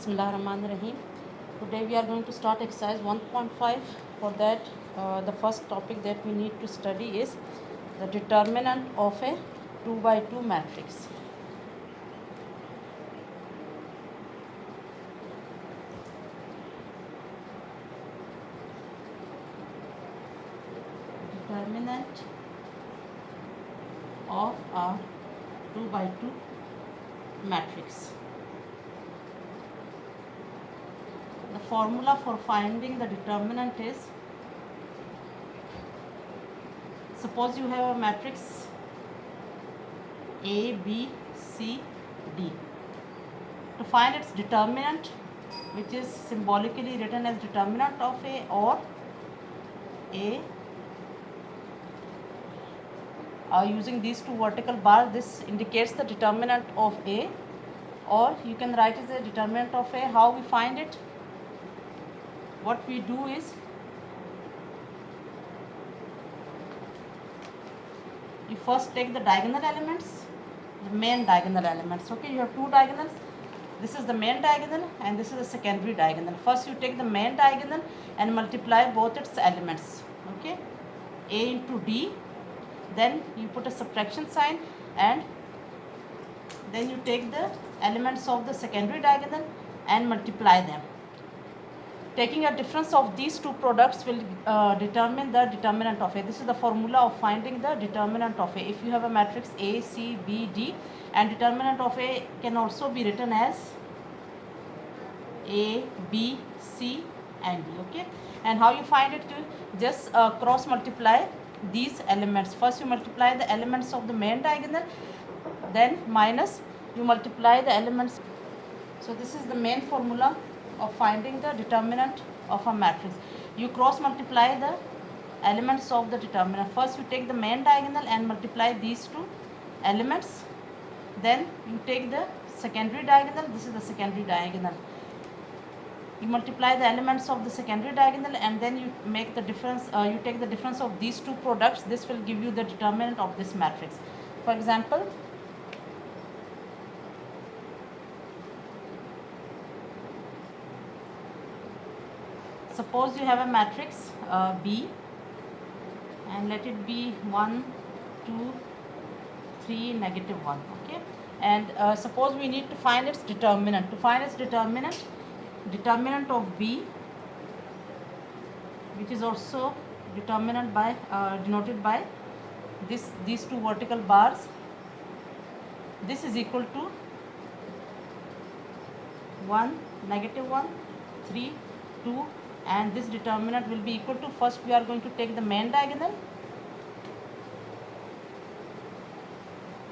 Bismillahirrahmanirrahim. Today we are going to start exercise 1.5. For that, the first topic that we need to study is the determinant of a 2 by 2 matrix. Determinant of a 2 by 2 matrix. The formula for finding the determinant is, suppose you have a matrix A, B, C, D. To find its determinant, which is symbolically written as determinant of A or A, using these two vertical bars, this indicates the determinant of A, or you can write as a determinant of A. How we find it? What we do is, you first take the diagonal elements, the main diagonal elements. Okay, you have two diagonals. This is the main diagonal and this is the secondary diagonal. First you take the main diagonal and multiply both its elements. Okay, A into D. Then you put a subtraction sign and then you take the elements of the secondary diagonal and multiply them. Taking a difference of these two products will determine the determinant of A. This is the formula of finding the determinant of A. If you have a matrix A, C, B, D, and determinant of A can also be written as A, B, C, and D. Okay, and how you find it? Just cross multiply these elements. First you multiply the elements of the main diagonal, then minus you multiply the elements. So this is the main formula of finding the determinant of a matrix. You cross multiply the elements of the determinant. First you take the main diagonal and multiply these two elements, then you take the secondary diagonal. This is the secondary diagonal. You multiply the elements of the secondary diagonal and then you make the difference, you take the difference of these two products. This will give you the determinant of this matrix. For example, suppose you have a matrix B and let it be 1, 2, 3, -1. Okay, and suppose we need to find its determinant. To find its determinant of B, which is also determinant by denoted by these two vertical bars, this is equal to 1, -1, 3, 2, and this determinant will be equal to, first we are going to take the main diagonal,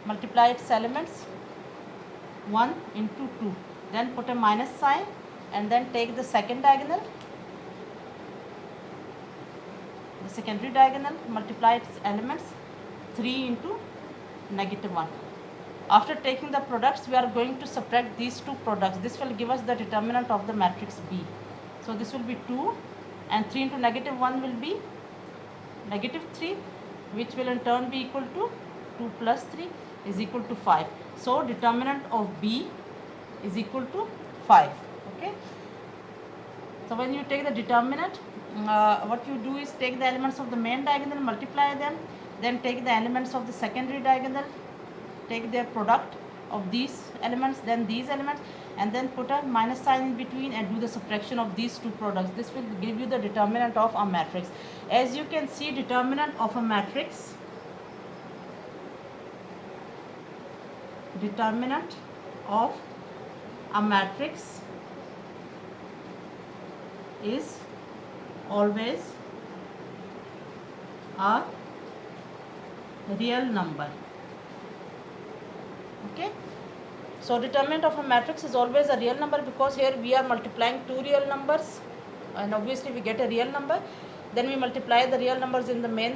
multiply its elements 1 into 2, then put a minus sign and then take the second diagonal, the secondary diagonal, multiply its elements 3 into -1. After taking the products, we are going to subtract these two products. This will give us the determinant of the matrix B. So this will be 2 and 3 into -1 will be -3, which will in turn be equal to 2 plus 3 is equal to 5. So determinant of B is equal to 5. Okay. So when you take the determinant, what you do is take the elements of the main diagonal, multiply them, then take the elements of the secondary diagonal, take their product of these elements, then these elements, and then put a minus sign in between and do the subtraction of these two products. This will give you the determinant of a matrix. As you can see, determinant of a matrix, determinant of a matrix is always a real number. Okay, so determinant of a matrix is always a real number, because here we are multiplying two real numbers and obviously we get a real number. Then we multiply the real numbers in the main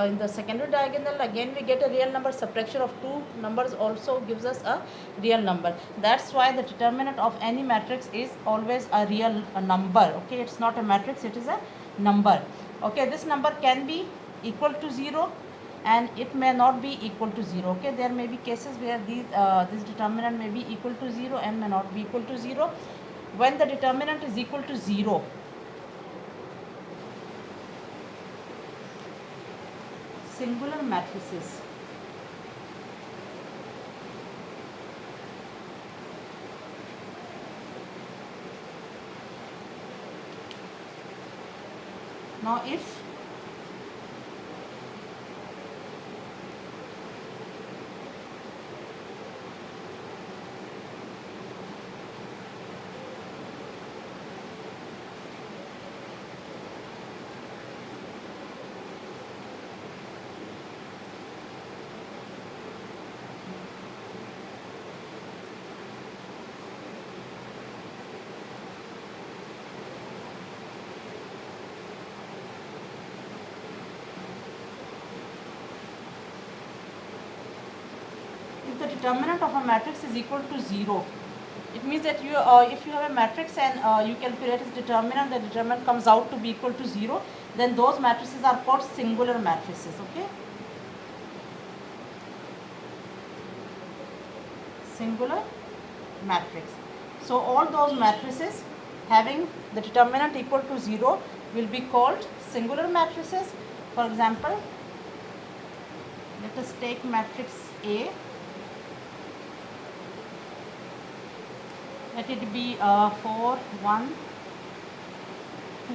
in the secondary diagonal, again we get a real number. Subtraction of two numbers also gives us a real number. That's why the determinant of any matrix is always a real number. Okay, it's not a matrix, it is a number. Okay, this number can be equal to 0 and it may not be equal to 0. Okay, there may be cases where this determinant may be equal to 0 and may not be equal to 0. when the determinant is equal to 0. Singular matrices. Now if the determinant of a matrix is equal to 0, it means that you if you have a matrix and you calculate its determinant, the determinant comes out to be equal to 0, then those matrices are called singular matrices. Okay, singular matrix. So all those matrices having the determinant equal to 0 will be called singular matrices. For example, let us take matrix A. Let it be 4, 1,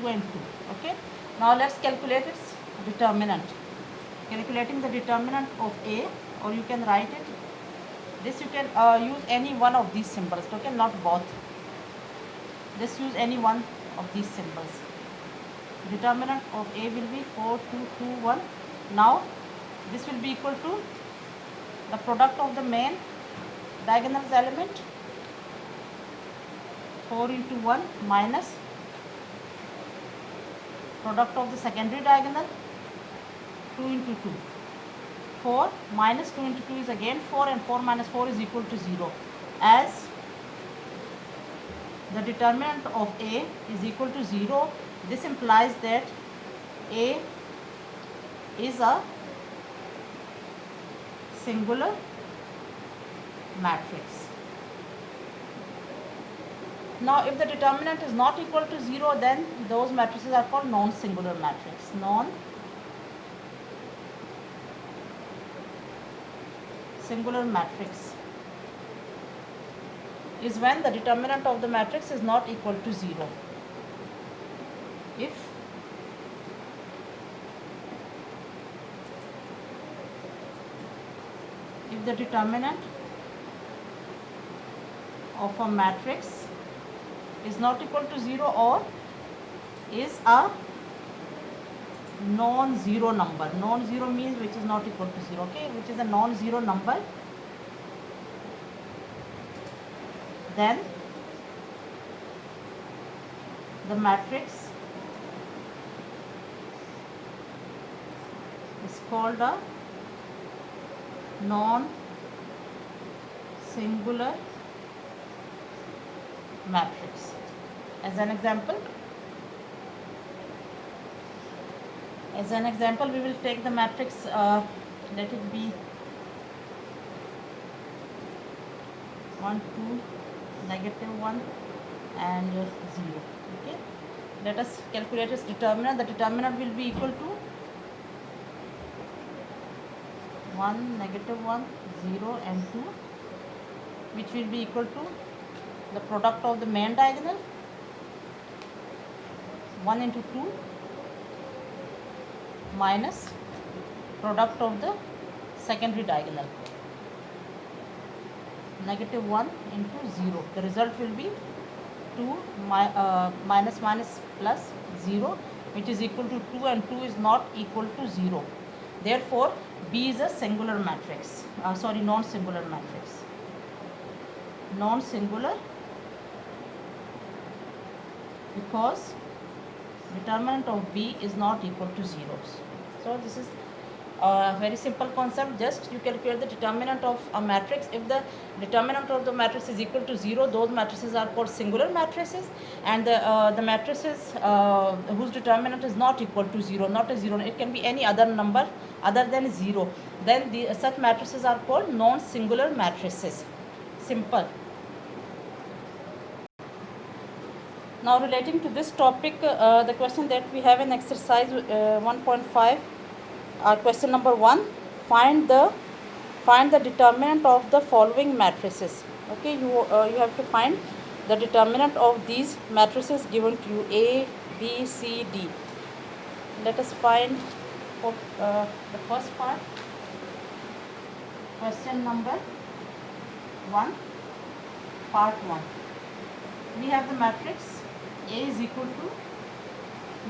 2 and 2. Okay. Now let's calculate its determinant. Calculating the determinant of A, or you can write it. This you can use any one of these symbols. Okay, not both. Just use any one of these symbols. Determinant of A will be 4, 2, 2, 1. Now this will be equal to the product of the main diagonal element, 4 into 1, minus product of the secondary diagonal, 2 into 2. 4 minus 2 into 2 is again 4, and 4 minus 4 is equal to 0. As the determinant of A is equal to 0, this implies that A is a singular matrix. Now if the determinant is not equal to 0, then those matrices are called non-singular matrix. Non-singular matrix is when the determinant of the matrix is not equal to 0. If the determinant of a matrix is not equal to 0 or is a non-zero number. Non-zero means which is not equal to 0, okay, which is a non-zero number, then the matrix is called a non-singular matrix. As an example, we will take the matrix, let it be 1, 2, -1 and 0. Okay, let us calculate its determinant. The determinant will be equal to 1, -1, 0 and 2, which will be equal to the product of the main diagonal, 1 into 2, minus product of the secondary diagonal, -1 into 0. The result will be 2 minus plus 0, which is equal to 2, and 2 is not equal to 0. Therefore, B is a singular matrix. Non-singular matrix. Non-singular because determinant of B is not equal to 0. So this is a very simple concept. Just you calculate the determinant of a matrix. If the determinant of the matrix is equal to 0, those matrices are called singular matrices, and the matrices whose determinant is not equal to 0, not a 0, it can be any other number other than 0, then such matrices are called non-singular matrices. Simple. Now relating to this topic, the question that we have in exercise 1.5, question number 1, find the determinant of the following matrices. Okay, you have to find the determinant of these matrices given to you, A, B, C, D. Let us find for the first part, question number 1, part 1. We have the matrix A is equal to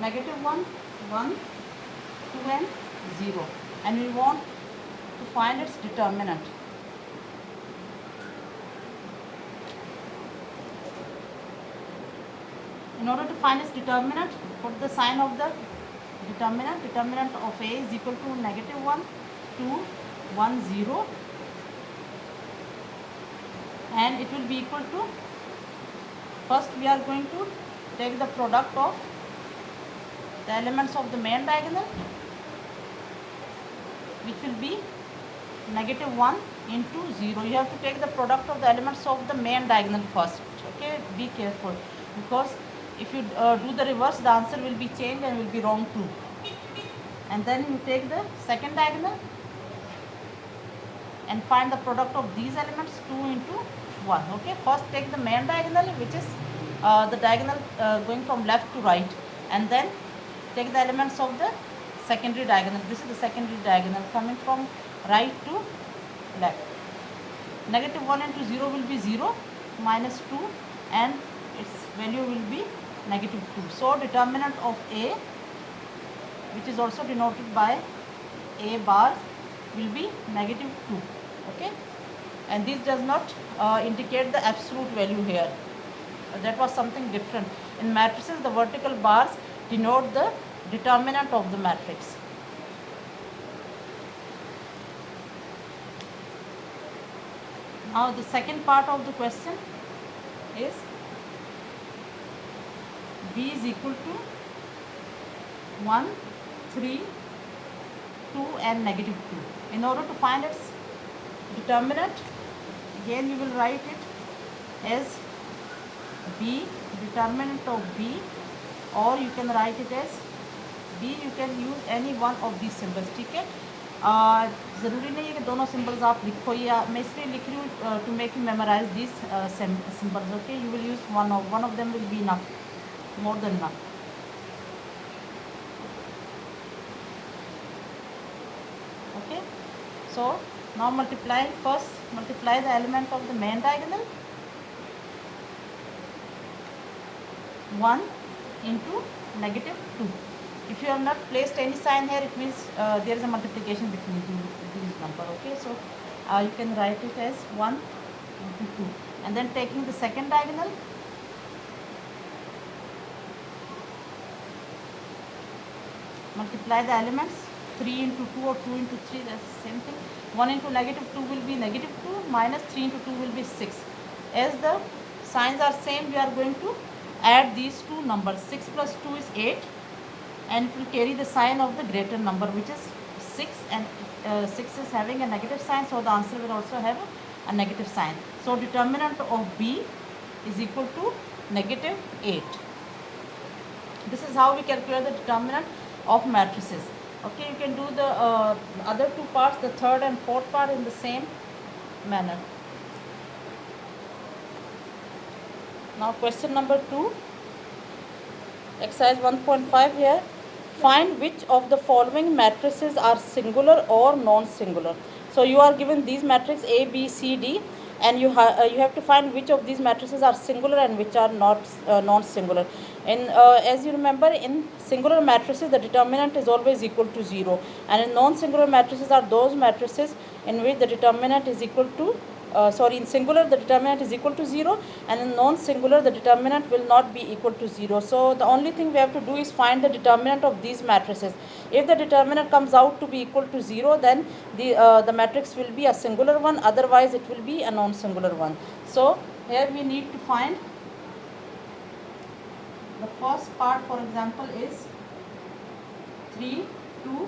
-1, 1, 2 and 0, and we want to find its determinant. In order to find its determinant, put the sign of the determinant. Determinant of A is equal to -1, 2, 1, 0, and it will be equal to, first we are going to take the product of the elements of the main diagonal, which will be -1 into 0. You have to take the product of the elements of the main diagonal first. Okay, be careful, because if you do the reverse, the answer will be changed and will be wrong too. And then you take the second diagonal and find the product of these elements, 2 into 1. Okay, first take the main diagonal, which is the diagonal going from left to right, and then take the elements of the secondary diagonal. This is the secondary diagonal coming from right to left. -1 into 0 will be 0, -2, and its value will be -2. So determinant of A, which is also denoted by A bar, will be -2. Okay, and this does not indicate the absolute value here. That was something different. In matrices, the vertical bars denote the determinant of the matrix. Now the second part of the question is B is equal to 1, 3, 2 and -2. In order to find its determinant, again you will write it as B, determinant of B, or you can write it as B. You can use any one of these symbols. ठीक है, ज़रूरी नहीं है कि दोनों symbols आप लिखो, या मैं इसलिए लिख रही हूँ to make you memorise this symbols. Okay, you will use one of them will be enough, more than enough. Okay, so now multiply the element of the main diagonal. 1 into -2. If you have not placed any sign here, it means there is a multiplication between these number. Okay, so you can write it as 1 into 2, and then taking the second diagonal, multiply the elements. 3 into 2 or 2 into 3, that's the same thing. 1 into -2 will be -2, minus 3 into 2 will be 6. As the signs are same, we are going to add these two numbers. 6 plus 2 is 8, and it will carry the sign of the greater number, which is 6, and 6 is having a negative sign, so the answer will also have a negative sign. So determinant of B is equal to -8. This is how we calculate the determinant of matrices. Okay, you can do the other two parts, the third and fourth part, in the same manner. Now question number 2, exercise 1.5 here. Find which of the following matrices are singular or non-singular. So you are given these matrices A, B, C, D, and you have to find which of these matrices are singular and which are not non-singular. And as you remember, in singular matrices the determinant is always equal to 0, and in non-singular matrices are those matrices in which the determinant is equal to in singular the determinant is equal to 0, and in non-singular the determinant will not be equal to 0. So the only thing we have to do is find the determinant of these matrices. If the determinant comes out to be equal to 0, then the matrix will be a singular one, otherwise it will be a non-singular one. So here we need to find the first part. For example, is 3, 2,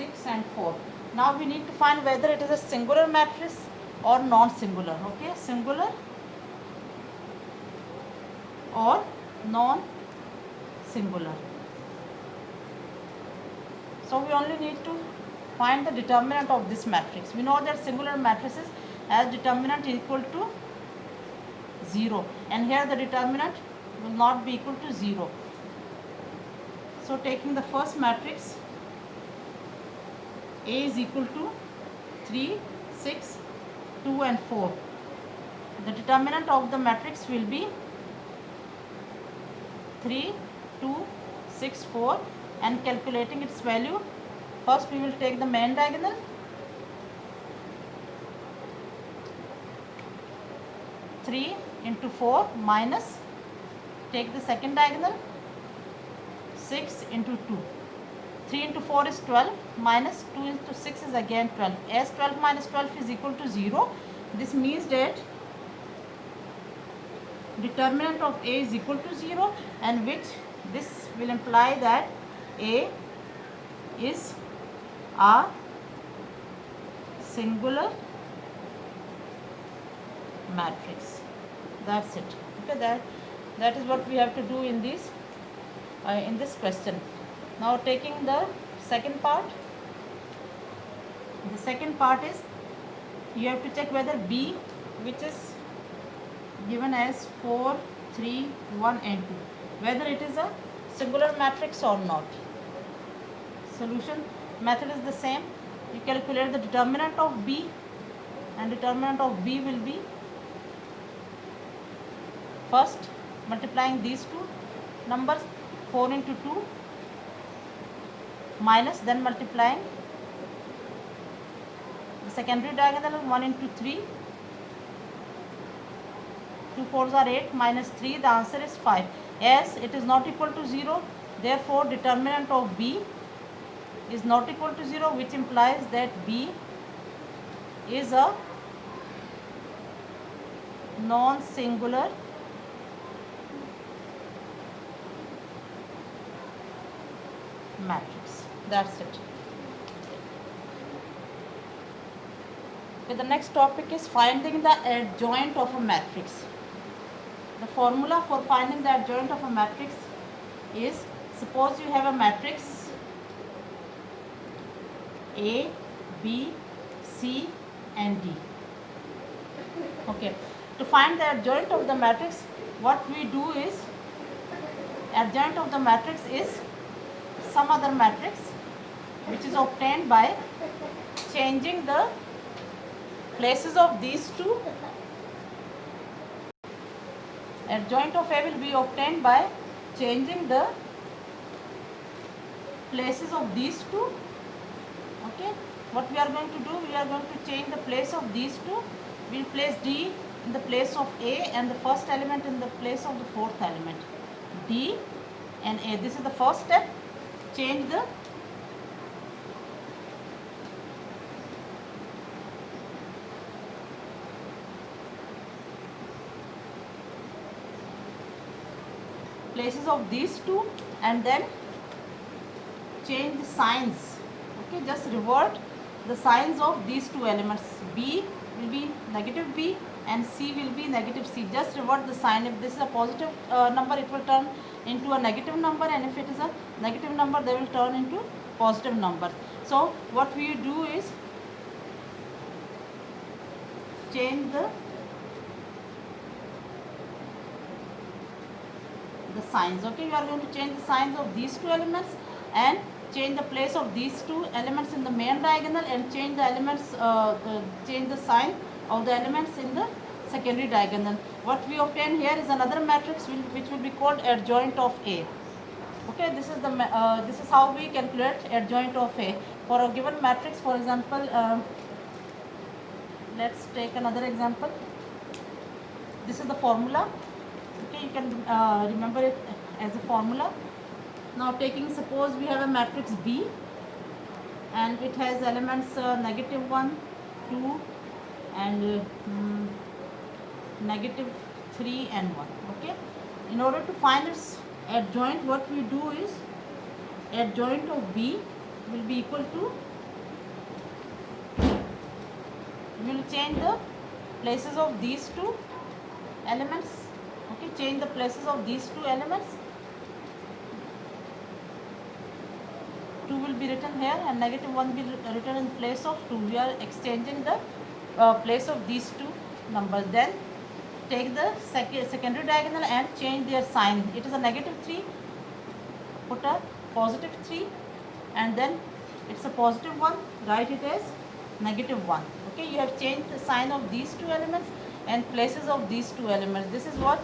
6 and 4. Now we need to find whether it is a singular matrix or non-singular. Okay, singular or non-singular. So we only need to find the determinant of this matrix. We know that singular matrices has determinant equal to 0, and here the determinant will not be equal to 0. So taking the first matrix, A is equal to 3, 6, 2 and 4. The determinant of the matrix will be 3, 2, 6, 4, and calculating its value, first we will take the main diagonal. Three into 4 minus, take the second diagonal, 6 into 2. 3 into 4 is 12, minus 2 into 6 is again 12. As 12 minus 12 is equal to 0, this means that determinant of A is equal to 0, and which this will imply that A is a singular matrix. That's it. Okay, that is what we have to do in this question. Now taking the second part. The second part is you have to check whether B, which is given as 4, 3, 1 and 2, whether it is a singular matrix or not. Solution method is the same. You calculate the determinant of B, and determinant of B will be first multiplying these two numbers, 4 into 2 minus, then multiplying the secondary diagonal, 1 into 3, 2 4s are 8 minus 3, the answer is 5. As it is not equal to 0, therefore determinant of B is not equal to 0, which implies that B is a non-singular matrix. That's it. Okay, the next topic is finding the adjoint of a matrix. The formula for finding the adjoint of a matrix is, suppose you have a matrix A, B, C and D. Okay, to find the adjoint of the matrix, what we do is, adjoint of the matrix is some other matrix which is obtained by changing the places of these two. Adjoint of A will be obtained by changing the places of these two. Okay, what we are going to do, we are going to change the place of these two. We will place D in the place of A and the first element in the place of the fourth element. D and A, this is the first step. Change the places of these two, and then change the signs. Okay, just revert the signs of these two elements. B will be negative B and C will be negative C. Just revert the sign. If this is a positive number, it will turn into a negative number, and if it is a negative number, they will turn into positive number. So what we do is change the signs. Okay, you are going to change the signs of these two elements and change the place of these two elements in the main diagonal, and change the elements, change the sign of the elements in the secondary diagonal. What we obtain here is another matrix which will be called adjoint of A. Okay, this is how we calculate adjoint of A for a given matrix. For example, let's take another example. This is the formula. Okay, you can remember it as a formula. Now taking, suppose we have a matrix B and it has elements negative 1, 2 and negative 3 and 1. Okay, in order to find its adjoint, what we do is adjoint of B will be equal to, we will change the places of these two elements. Okay, Okay, change the places of these two elements. 2 will be written here and negative 1 will be written in place of 2. We are exchanging the place of these two numbers. Then take the secondary diagonal and change their sign. It is a negative 3, put a positive 3, and then it's a positive 1, write it as negative 1. Okay, you have changed the sign of these two elements and places of these two elements. This is what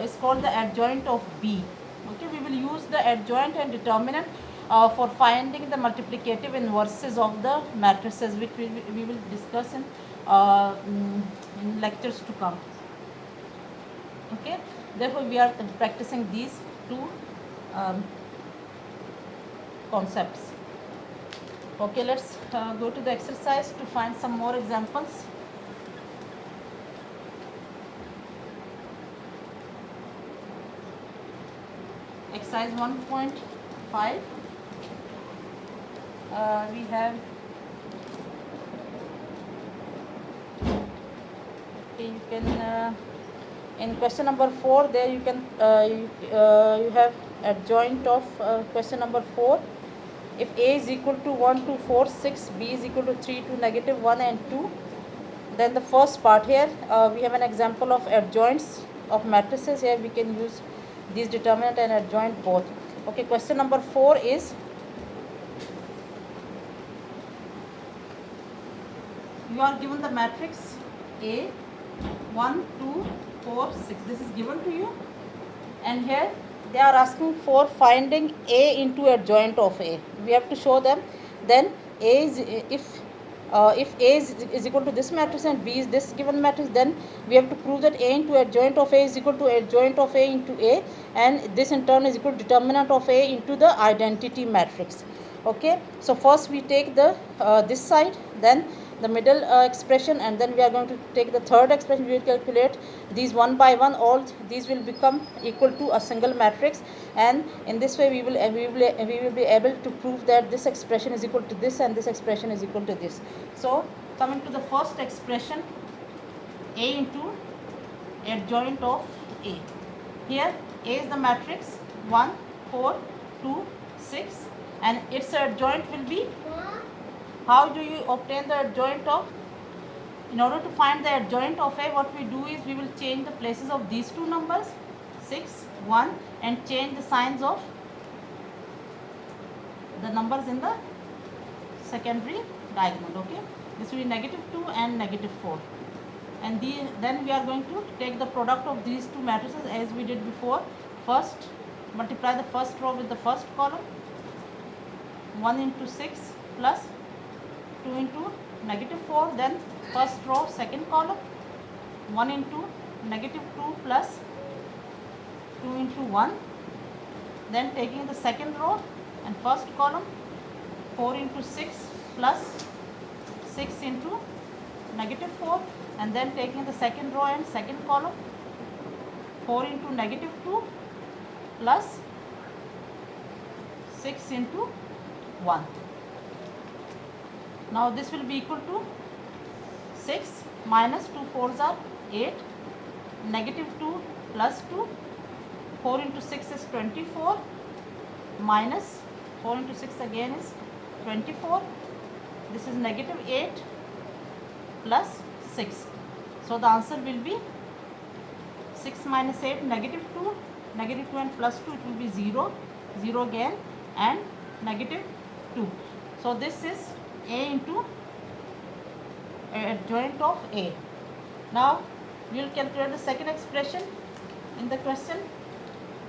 is called the adjoint of B. Okay, we will use the adjoint and determinant for finding the multiplicative inverses of the matrices, which we will discuss in lectures to come. Okay, therefore we are practicing these two concepts. Okay, let's go to the exercise to find some more examples. Exercise 1.5. We have, okay, you can in question number 4 there you can you have adjoint of question number 4. If A is equal to 1, 2, 4, 6, B is equal to 3, 2, negative 1 and 2, then the first part here we have an example of adjoints of matrices. Here we can use these determinant and adjoint both. Okay, question number 4 is, you are given the matrix A 1, 2, 4, 6. This is given to you, and here they are asking for finding A into adjoint of A. We have to show them. Then A is, if A is equal to this matrix and B is this given matrix, then we have to prove that A into adjoint of A is equal to adjoint of A into A, and this in turn is equal to determinant of A into the identity matrix. Okay, so first we take the this side, then the middle expression, and then we are going to take the third expression. We will calculate these one by one. All these will become equal to a single matrix, and in this way we will be able to prove that this expression is equal to this and this expression is equal to this. So coming to the first expression, A into adjoint of A. Here A is the matrix 1, 4, 2, 6, and its adjoint will be, how do you obtain the adjoint of? In order to find the adjoint of A, what we do is we will change the places of these two numbers 6, 1, and change the signs of the numbers in the secondary diagonal. Okay, this will be negative 2 and negative 4, and then we are going to take the product of these two matrices as we did before. First multiply the first row with the first column, 1 into 6 plus 2 into negative 4, then first row second column, 1 into negative 2 plus 2 into 1, then taking the second row and first column, 4 into 6 plus 6 into negative 4, and then taking the second row and second column, 4 into negative 2 plus 6 into 1. Now this will be equal to 6 minus 2 4s are 8, negative 2 plus 2, 4 into 6 is 24, minus 4 into 6 again is 24. This is negative 8 plus 6. So the answer will be 6 minus 8, negative 2, negative 2 and plus 2, it will be 0, 0 again, and negative 2. So this is A into adjoint of A. Now we will calculate the second expression in the question.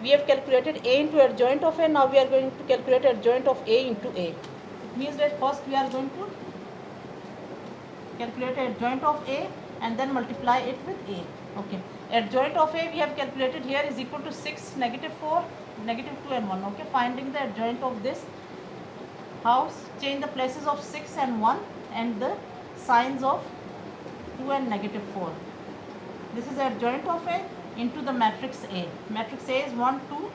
We have calculated A into adjoint of A. Now we are going to calculate adjoint of A into A. It means that first we are going to calculate adjoint of A and then multiply it with A. Okay. Adjoint of A we have calculated here is equal to 6, negative 4, negative 2 and 1. Okay. Finding the adjoint of this. How? Change the places of 6 and 1 and the signs of 2 and negative 4. This is adjoint of A into the matrix A. Matrix A is 1, 2,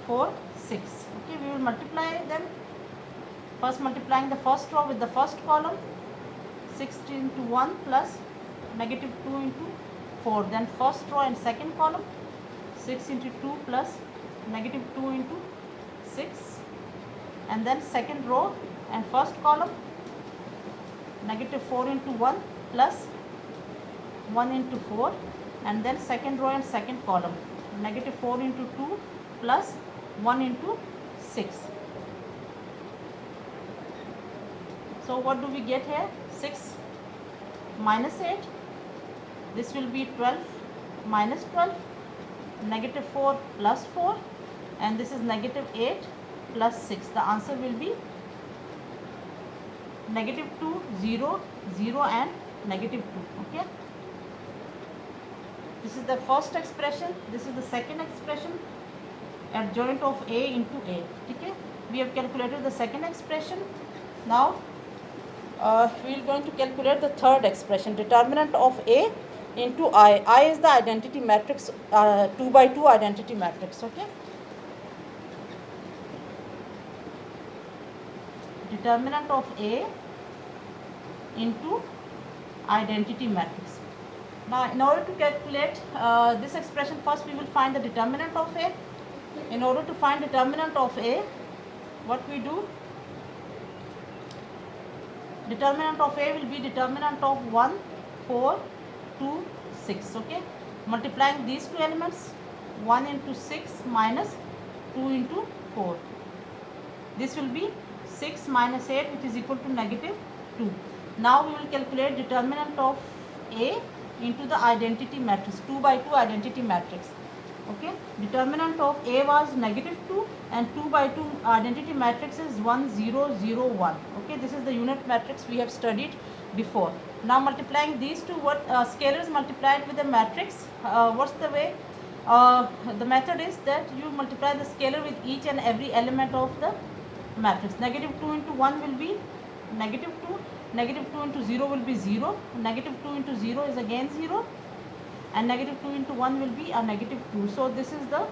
4, 6. Okay, we will multiply them. First multiplying the first row with the first column, 6 into 1 plus negative 2 into 4. Then first row and second column, 6 into 2 plus negative 2 into 6, and then second row and first column negative 4 into 1 plus 1 into 4, and then second row and second column negative 4 into 2 plus 1 into 6. So what do we get here? 6 minus 8, this will be 12 minus 12, negative 4 plus 4, and this is negative 8 plus 6. The answer will be negative 2, 0, 0 and negative 2. Okay, this is the first expression, this is the second expression, adjoint of A into A. Okay, we have calculated the second expression. Now we are going to calculate the third expression, determinant of A into I. I is the identity matrix, 2 by 2 identity matrix. Okay, determinant of A into identity matrix. Now in order to calculate this expression, first we will find the determinant of A. In order to find determinant of A, what we do, determinant of A will be determinant of 1, 4, 2, 6. Okay, multiplying these two elements, 1 into 6 minus 2 into 4. This will be 6 minus 8, which is equal to negative 2. Now we will calculate determinant of A into the identity matrix, 2 by 2 identity matrix. Okay, determinant of A was negative 2 and 2 by 2 identity matrix is 1, 0, 0, 1. Okay, this is the unit matrix we have studied before. Now multiplying these two, what scalars multiplied with the matrix, what's the way? The method is that you multiply the scalar with each and every element of the matrix. Negative 2 into 1 will be negative 2, negative 2 into 0 will be 0, negative 2 into 0 is again 0, and negative 2 into 1 will be a negative 2. So this is the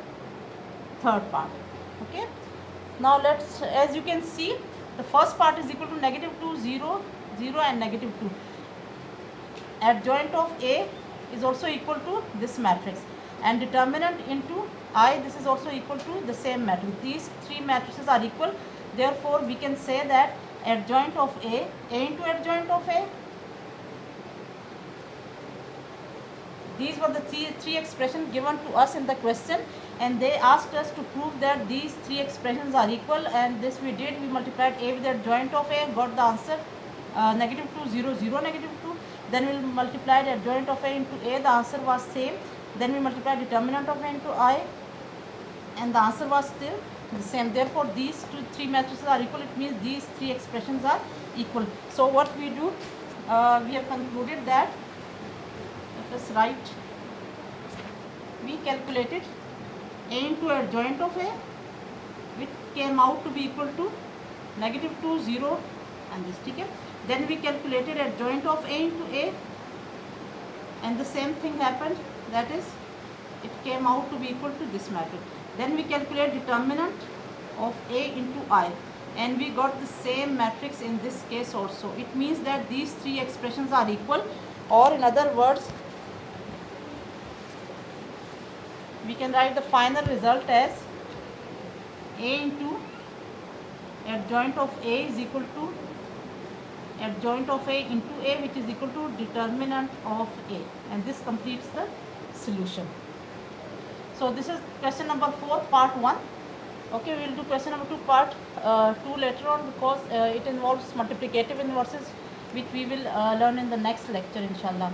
third part. Okay, now let's, as you can see, the first part is equal to negative 2, 0, 0 and negative 2. Adjoint of A is also equal to this matrix, and determinant into I, this is also equal to the same matrix. These three matrices are equal, therefore we can say that adjoint of A into adjoint of A. These were the three expressions given to us in the question, and they asked us to prove that these three expressions are equal, and this we did. We multiplied A with the adjoint of A, got the answer negative 2, 0, 0, negative 2. Then we multiplied adjoint of A into A, the answer was same. Then we multiplied determinant of A into I, and the answer was still the same. Therefore these three matrices are equal. It means these three expressions are equal. So what we do, we have concluded that, let us write, we calculated A into adjoint of A, which came out to be equal to negative 2, 0 and this. Okay, then we calculated adjoint of A into A, and the same thing happened, that is it came out to be equal to this matrix. Then we calculate determinant of A into I, and we got the same matrix in this case also. It means that these three expressions are equal, or in other words, we can write the final result as A into adjoint of A is equal to adjoint of A into A, which is equal to determinant of A, and this completes the solution. So this is question number 4, part 1. Okay, we will do question number 2, part 2 later on, because it involves multiplicative inverses, which we will learn in the next lecture, inshallah.